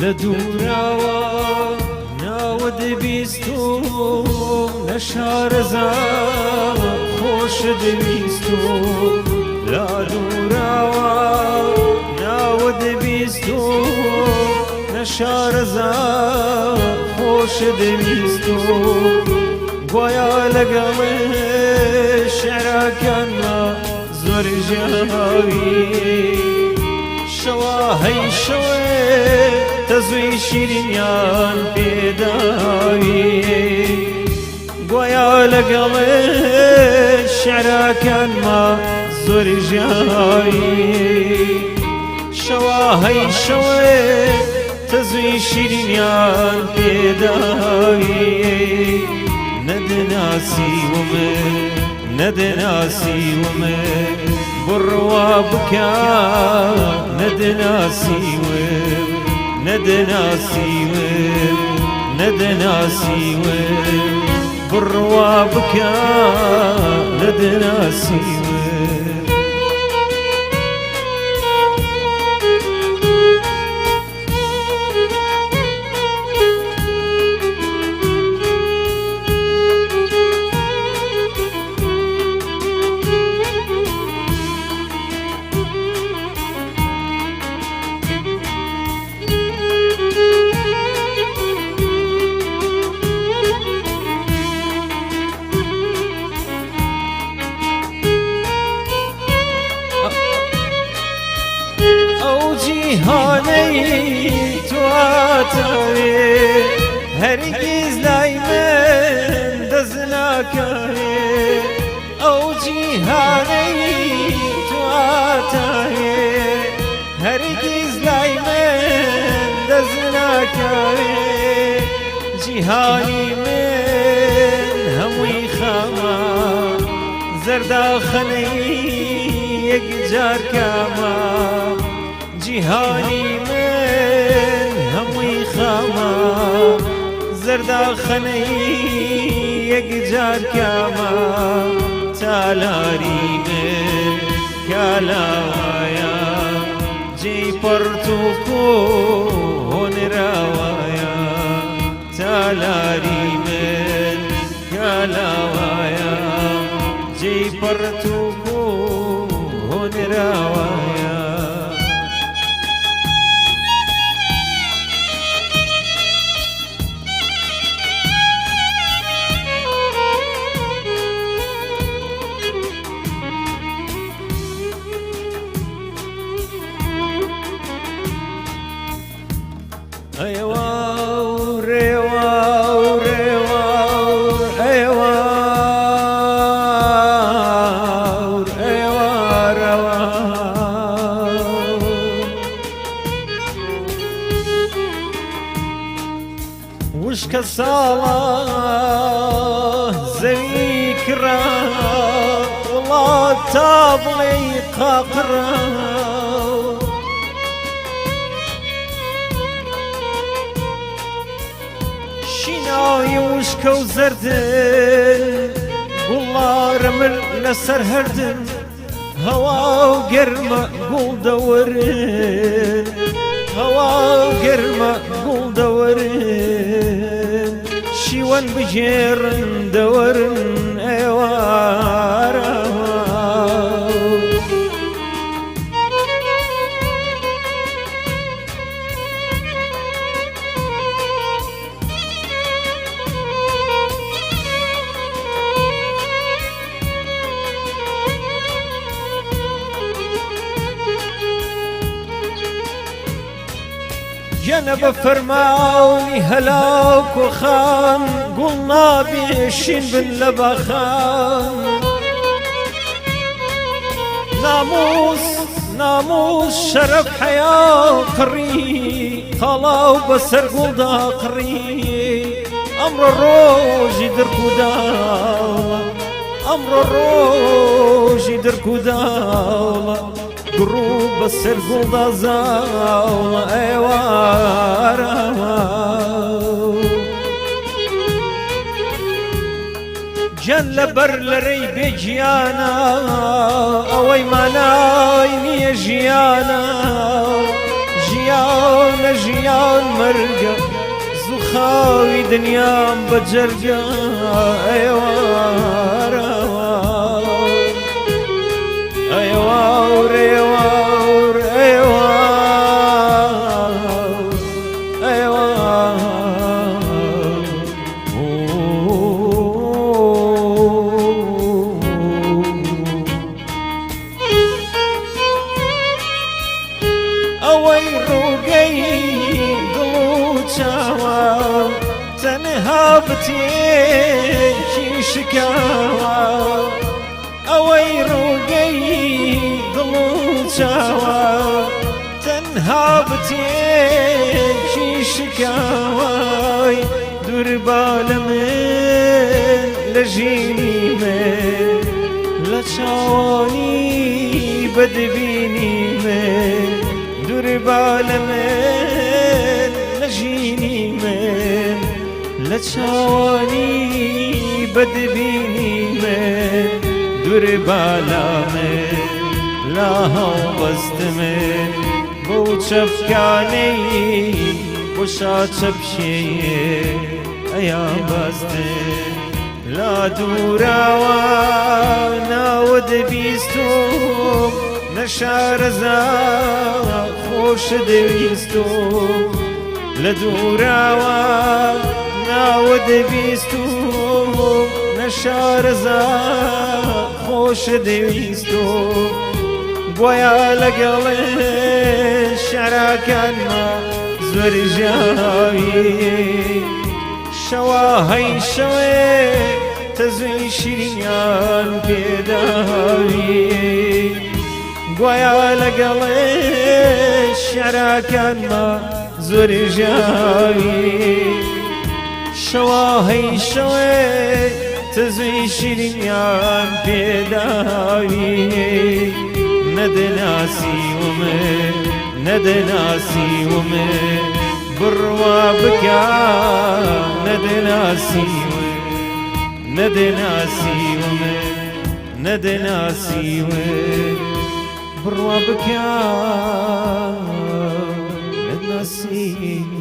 لدوراوە ناوە دەبیستم لە شارەزا خۆش دەویستم لە دووراوە ناوە دەبیستم لە شارەزا خۆش دەویستم گویا لەگەڵ شێعرەکانمە زۆر ژیاوی شەوا هەی شەوێ تەزوی شیرینیان پێداوی گویا لەگەڵ شێعرەکانمە زۆر ژیاوی شەوا هەی شەوێ تەزوی شیرینیان پێداوی نەدەناسیومە بڕوا بکە نەدەناسیوم بڕوا بکە نەدەناسیوم جیهانەی تواتەوێ هەرگیز لای من دەست ناکەوێ ئەو جیهانەی تواتەوێ هەرگیز لای من دەست ناکەوێ جیهانی من هەمووی خەمە زەرداخەنەی یەکجار کەمە جیهانی من هەمووی خەمە زەرداخەنەی یەکجار کەمە تالاری من کالاوایە جێی پەڕت و هۆنراوایە تالاری من کالاوایە جێی پەڕت و هۆنراوایە وشکە ساڵە زەوی کرا وڵات تا بڵێ قاقڕا شیناوی وشکە و زەردن گوڵارە من لەسەر هەردن هەوا و گەرمە گوڵ دەوەرن هەوا و گەرمە گوڵ دەوەرن شیوەن بژێڕن دەوەرن ئێوارە جەنە بە فەرماوی هەلاک و خان گوڵ نابێشین بن لە باخان ناموس شەرەف حەیا قڕی قەڵاو بەسەر گوڵدا قڕی ئەمڕۆ ڕۆژی دڕکوداوڵە ئەمڕۆ ڕۆژی دڕکوداوڵە گڕوو بەسەر گوڵدا زاوڵە ئێوارە جەن لەبەر لەرەی بێگیانە ئەوەی مانای نییە ژیانە ژیان ژیان مەرگە زوخاوی دنیام بەجەرگە ئەیوار ئەیوار ئەیوار ئەیوار ئەیوار ئەوەی ڕووگەی دڵ و چاوە تەنها بتێکی شکاوە ئەوەی ڕووگەی دڵ و چاوە تەنها بتێکی شکاوەی دووربا لە من لە ژینی من لە چاوانی بەدبینی من دووربا لە من لە ژینی من لە چاوانی بەدبینی من دووربا لە من لە هەڵبەست من بۆ چەپکانەی بۆشا چەپشێیە ئەیان بەستن لا دووراوە ناوت بیستم لە شارەزا خۆش دەویستم لە دووراوە ناوت بیستم لە شارەزا خۆش دەویستم بۆیە لەگەڵێ شەراکانمە زۆر ژاوی شەوا هەی شەوێ تەزوی شیرینیان پێداوی گوایە لەگەڵێ شەراکانمە زۆر ژاوی شەوا هەی شەوێ تەزوی شیرینیان پێداوی نەدەناسیومە نەدەناسیومە بڕوا بکە نەدەناسیوە نەدەناسیومە نەدەناسیوە بڕوا بکە نەدەناسیوە